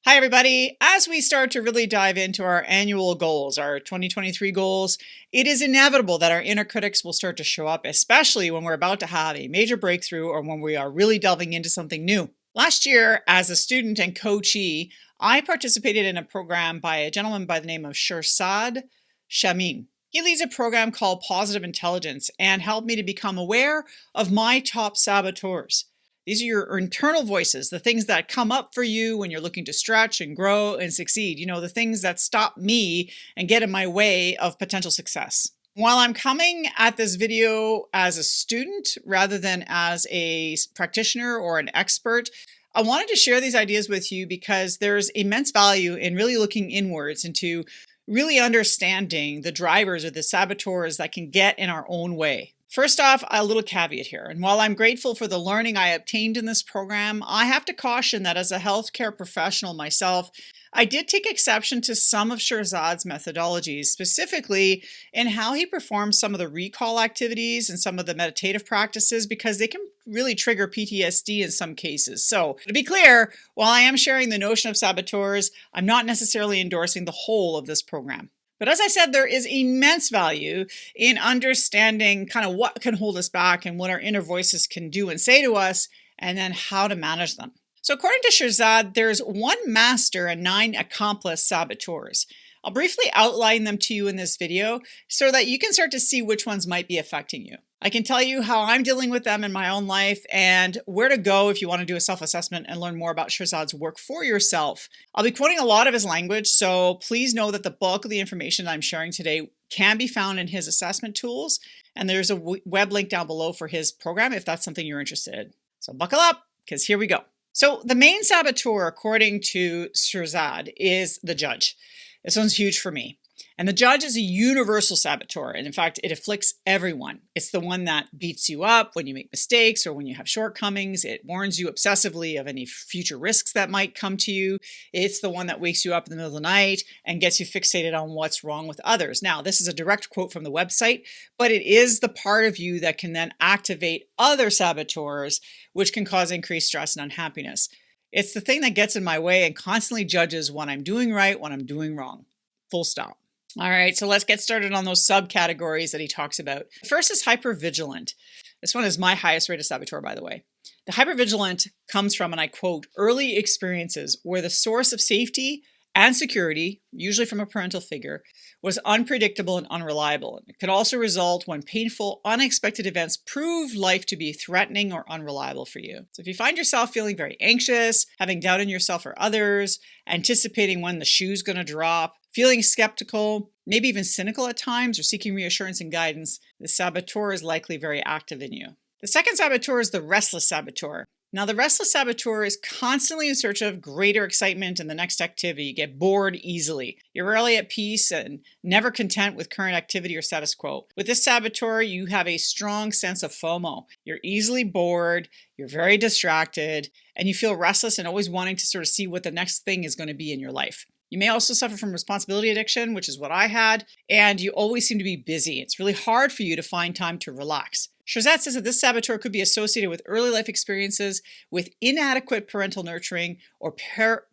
Hi, everybody. As we start to really dive into our annual goals, our 2023 goals, it is inevitable that our inner critics will start to show up, especially when we're about to have a major breakthrough or when we are really delving into something new. Last year, as a student and coachee, I participated in a program by a gentleman by the name of Shirzad. He leads a program called Positive Intelligence and helped me to become aware of my top saboteurs. These are your internal voices, the things that come up for you when you're looking to stretch and grow and succeed. The things that stop me and get in my way of potential success. While I'm coming at this video as a student rather than as a practitioner or an expert, I wanted to share these ideas with you because there's immense value in really looking inwards into really understanding the drivers or the saboteurs that can get in our own way. First off, a little caveat here. And while I'm grateful for the learning I obtained in this program, I have to caution that as a healthcare professional myself, I did take exception to some of Shirzad's methodologies, specifically in how he performs some of the recall activities and some of the meditative practices, because they can really trigger PTSD in some cases. So to be clear, while I am sharing the notion of saboteurs, I'm not necessarily endorsing the whole of this program. But as I said, there is immense value in understanding kind of what can hold us back and what our inner voices can do and say to us, and then how to manage them. So according to Shirzad, there's one master and 9 accomplice saboteurs. I'll briefly outline them to you in this video so that you can start to see which ones might be affecting you. I can tell you how I'm dealing with them in my own life and where to go if you want to do a self-assessment and learn more about Shirzad's work for yourself. I'll be quoting a lot of his language, so please know that the bulk of the information I'm sharing today can be found in his assessment tools, and there's a web link down below for his program if that's something you're interested in. So buckle up, because here we go. So the main saboteur, according to Shirzad, is the judge. This one's huge for me. And the judge is a universal saboteur. And in fact, it afflicts everyone. It's the one that beats you up when you make mistakes or when you have shortcomings. It warns you obsessively of any future risks that might come to you. It's the one that wakes you up in the middle of the night and gets you fixated on what's wrong with others. Now, this is a direct quote from the website, but it is the part of you that can then activate other saboteurs, which can cause increased stress and unhappiness. It's the thing that gets in my way and constantly judges when I'm doing right, when I'm doing wrong. Full stop. All right, so let's get started on those subcategories that he talks about. First is hypervigilant. This one is my highest rated saboteur, by the way. The hypervigilant comes from, and I quote, early experiences where the source of safety and security, usually from a parental figure, was unpredictable and unreliable. It could also result when painful, unexpected events prove life to be threatening or unreliable for you. So if you find yourself feeling very anxious, having doubt in yourself or others, anticipating when the shoe's going to drop, feeling skeptical, maybe even cynical at times, or seeking reassurance and guidance, the saboteur is likely very active in you. The second saboteur is the restless saboteur. Now, the restless saboteur is constantly in search of greater excitement in the next activity. You get bored easily. You're rarely at peace and never content with current activity or status quo. With this saboteur, you have a strong sense of FOMO. You're easily bored, you're very distracted, and you feel restless and always wanting to sort of see what the next thing is going to be in your life. You may also suffer from responsibility addiction, which is what I had, and you always seem to be busy. It's really hard for you to find time to relax. Shirzad says that this saboteur could be associated with early life experiences with inadequate parental nurturing or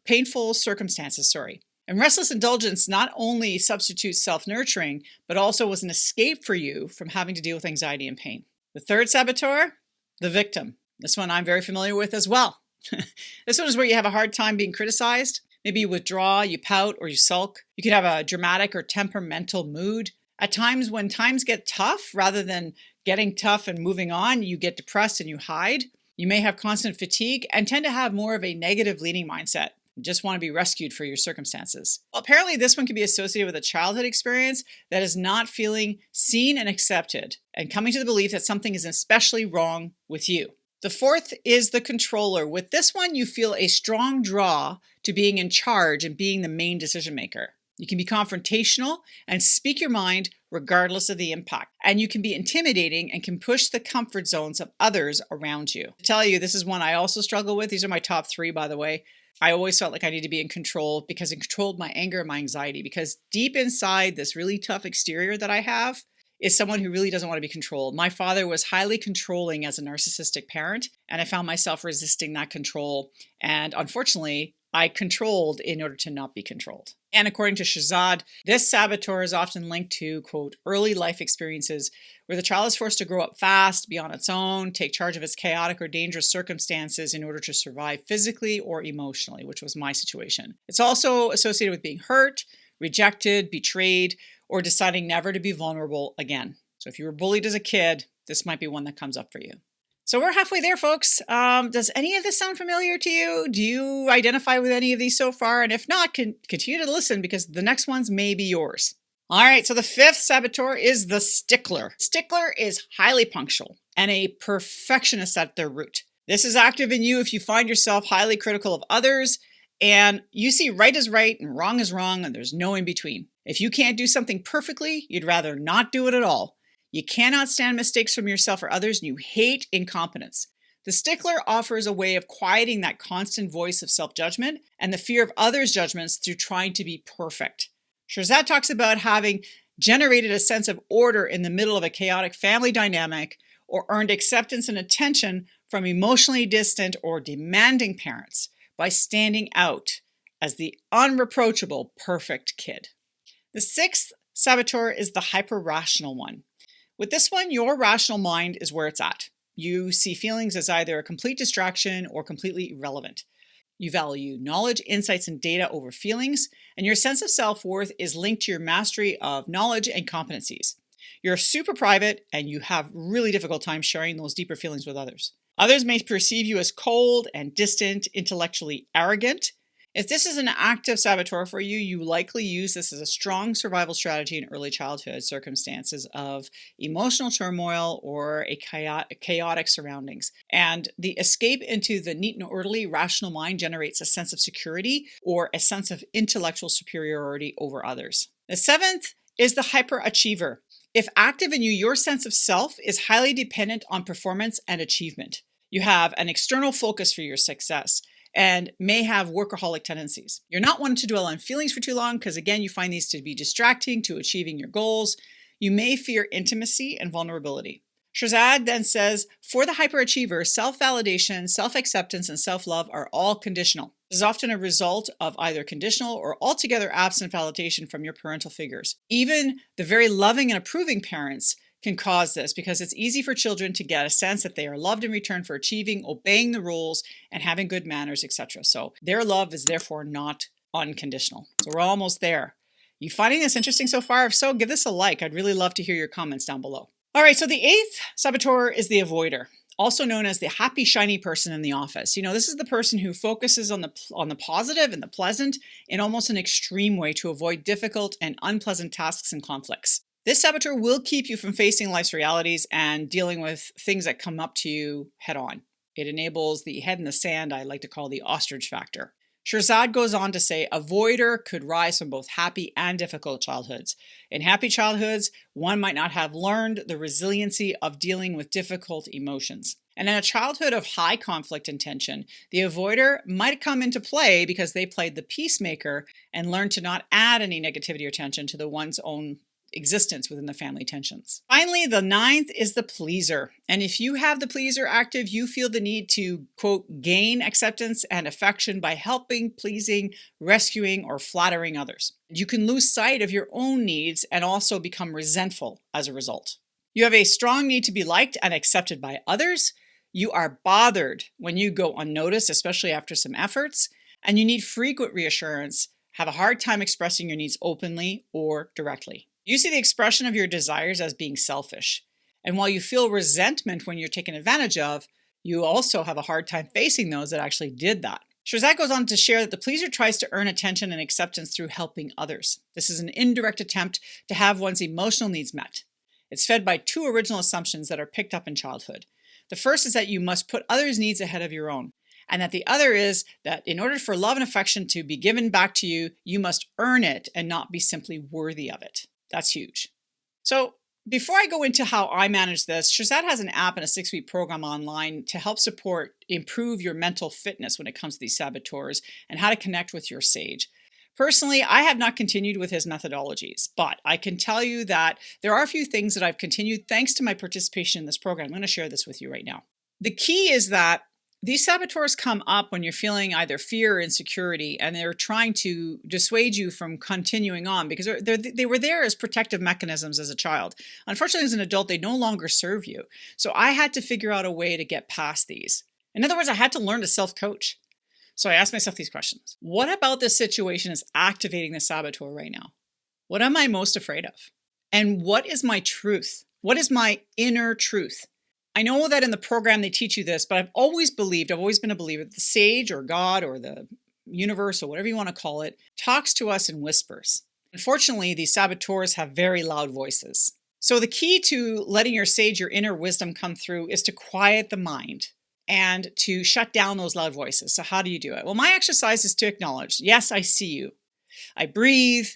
painful circumstances. And restless indulgence not only substitutes self-nurturing, but also was an escape for you from having to deal with anxiety and pain. The third saboteur, the victim. This one I'm very familiar with as well. This one is where you have a hard time being criticized. Maybe you withdraw, you pout, or you sulk. You could have a dramatic or temperamental mood. At times when times get tough, rather than getting tough and moving on, you get depressed and you hide. You may have constant fatigue and tend to have more of a negative leading mindset. You just want to be rescued for your circumstances. Well, apparently this one can be associated with a childhood experience that is not feeling seen and accepted and coming to the belief that something is especially wrong with you. The fourth is the controller. With this one, you feel a strong draw to being in charge and being the main decision maker. You can be confrontational and speak your mind regardless of the impact. And you can be intimidating and can push the comfort zones of others around you. To tell you, this is one I also struggle with. These are my top 3, by the way. I always felt like I needed to be in control because it controlled my anger and my anxiety. Because deep inside this really tough exterior that I have is someone who really doesn't want to be controlled. My father was highly controlling as a narcissistic parent, and I found myself resisting that control. And unfortunately, I controlled in order to not be controlled. And according to Shirzad, this saboteur is often linked to, quote, early life experiences where the child is forced to grow up fast, be on its own, take charge of its chaotic or dangerous circumstances in order to survive physically or emotionally, which was my situation. It's also associated with being hurt, rejected, betrayed, or deciding never to be vulnerable again. So if you were bullied as a kid, this might be one that comes up for you. So we're halfway there, folks. Does any of this sound familiar to you? Do you identify with any of these so far? And if not, continue to listen because the next ones may be yours. All right, so the fifth saboteur is the stickler. Stickler is highly punctual and a perfectionist at their root. This is active in you if you find yourself highly critical of others and you see right is right and wrong is wrong and there's no in between. If you can't do something perfectly, you'd rather not do it at all. You cannot stand mistakes from yourself or others, and you hate incompetence. The stickler offers a way of quieting that constant voice of self-judgment and the fear of others' judgments through trying to be perfect. Shirzad talks about having generated a sense of order in the middle of a chaotic family dynamic or earned acceptance and attention from emotionally distant or demanding parents by standing out as the unreproachable perfect kid. The sixth saboteur is the hyper-rational one. With this one, your rational mind is where it's at. You see feelings as either a complete distraction or completely irrelevant. You value knowledge, insights, and data over feelings, and your sense of self-worth is linked to your mastery of knowledge and competencies. You're super private, and you have really difficult time sharing those deeper feelings with others. Others may perceive you as cold and distant, intellectually arrogant. If this is an active saboteur for you, you likely use this as a strong survival strategy in early childhood circumstances of emotional turmoil or a chaotic surroundings. And the escape into the neat and orderly rational mind generates a sense of security or a sense of intellectual superiority over others. The seventh is the hyperachiever. If active in you, your sense of self is highly dependent on performance and achievement. You have an external focus for your success and may have workaholic tendencies. You're not one to dwell on feelings for too long because, again, you find these to be distracting to achieving your goals. You may fear intimacy and vulnerability. Shirzad then says, for the hyperachiever, self-validation, self-acceptance, and self-love are all conditional. This is often a result of either conditional or altogether absent validation from your parental figures. Even the very loving and approving parents can cause this because it's easy for children to get a sense that they are loved in return for achieving, obeying the rules, and having good manners, etc. So their love is therefore not unconditional. So we're almost there. You finding this interesting so far? If so, give this a like. I'd really love to hear your comments down below. All right, so the eighth saboteur is the avoider, also known as the happy, shiny person in the office. You know, this is the person who focuses on the positive and the pleasant in almost an extreme way to avoid difficult and unpleasant tasks and conflicts. This saboteur will keep you from facing life's realities and dealing with things that come up to you head on. It enables the head in the sand I like to call the ostrich factor. Shirzad goes on to say, avoider could rise from both happy and difficult childhoods. In happy childhoods, one might not have learned the resiliency of dealing with difficult emotions. And in a childhood of high conflict and tension, the avoider might come into play because they played the peacemaker and learned to not add any negativity or tension to the one's own existence within the family tensions. Finally, the ninth is the pleaser. And if you have the pleaser active, you feel the need to, quote, gain acceptance and affection by helping, pleasing, rescuing, or flattering others. You can lose sight of your own needs and also become resentful as a result. You have a strong need to be liked and accepted by others. You are bothered when you go unnoticed, especially after some efforts, and you need frequent reassurance, have a hard time expressing your needs openly or directly. You see the expression of your desires as being selfish. And while you feel resentment when you're taken advantage of, you also have a hard time facing those that actually did that. Shirzad goes on to share that the pleaser tries to earn attention and acceptance through helping others. This is an indirect attempt to have one's emotional needs met. It's fed by two original assumptions that are picked up in childhood. The first is that you must put others' needs ahead of your own. And that the other is that in order for love and affection to be given back to you, you must earn it and not be simply worthy of it. That's huge. So before I go into how I manage this, Shirzad has an app and a 6-week program online to help improve your mental fitness when it comes to these saboteurs and how to connect with your sage. Personally, I have not continued with his methodologies, but I can tell you that there are a few things that I've continued thanks to my participation in this program. I'm going to share this with you right now. The key is that These saboteurs come up when you're feeling either fear or insecurity, and they're trying to dissuade you from continuing on because they were there as protective mechanisms as a child. Unfortunately, as an adult, they no longer serve you. So I had to figure out a way to get past these. In other words, I had to learn to self-coach. So I asked myself these questions. What about this situation is activating the saboteur right now? What am I most afraid of? And what is my truth? What is my inner truth? I know that in the program they teach you this, but I've always been a believer that the sage or God or the universe or whatever you want to call it talks to us in whispers. Unfortunately, these saboteurs have very loud voices. So the key to letting your sage, your inner wisdom come through is to quiet the mind and to shut down those loud voices. So how do you do it? Well, my exercise is to acknowledge, yes, I see you. I breathe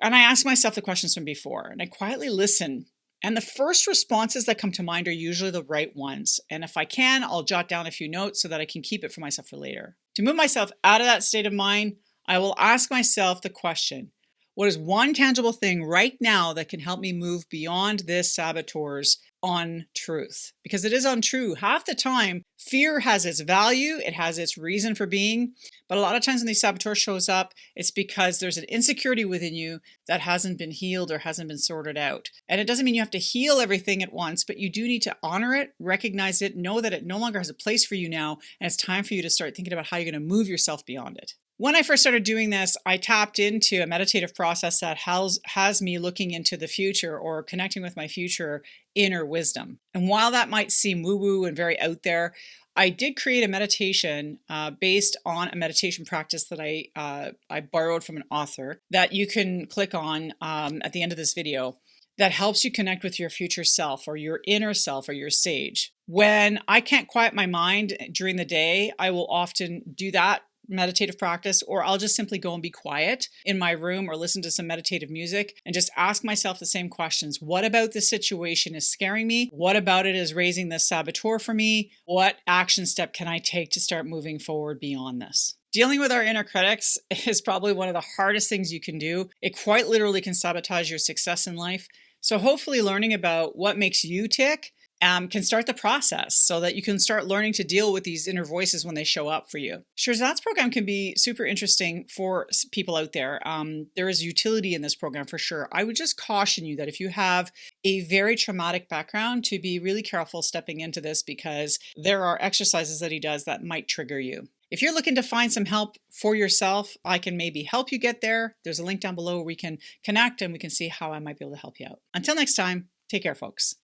and I ask myself the questions from before and I quietly listen. And the first responses that come to mind are usually the right ones. And if I can, I'll jot down a few notes so that I can keep it for myself for later. To move myself out of that state of mind, I will ask myself the question, what is one tangible thing right now that can help me move beyond this saboteur's untruth? Because it is untrue. Half the time, fear has its value, it has its reason for being, but a lot of times when these saboteurs shows up, it's because there's an insecurity within you that hasn't been healed or hasn't been sorted out. And it doesn't mean you have to heal everything at once, but you do need to honor it, recognize it, know that it no longer has a place for you now, and it's time for you to start thinking about how you're going to move yourself beyond it. When I first started doing this, I tapped into a meditative process that has me looking into the future or connecting with my future inner wisdom. And while that might seem woo-woo and very out there, I did create a meditation based on a meditation practice that I borrowed from an author that you can click on at the end of this video that helps you connect with your future self or your inner self or your sage. When I can't quiet my mind during the day, I will often do that meditative practice, or I'll just simply go and be quiet in my room or listen to some meditative music and just ask myself the same questions. What about this situation is scaring me? What about it is raising this saboteur for me? What action step can I take to start moving forward beyond this? Dealing with our inner critics is probably one of the hardest things you can do. It quite literally can sabotage your success in life. So hopefully learning about what makes you tick can start the process so that you can start learning to deal with these inner voices when they show up for you. Shirzad's program can be super interesting for people out there. There is utility in this program for sure. I would just caution you that if you have a very traumatic background, to be really careful stepping into this because there are exercises that he does that might trigger you. If you're looking to find some help for yourself, I can maybe help you get there. There's a link down below where we can connect and we can see how I might be able to help you out. Until next time, take care, folks.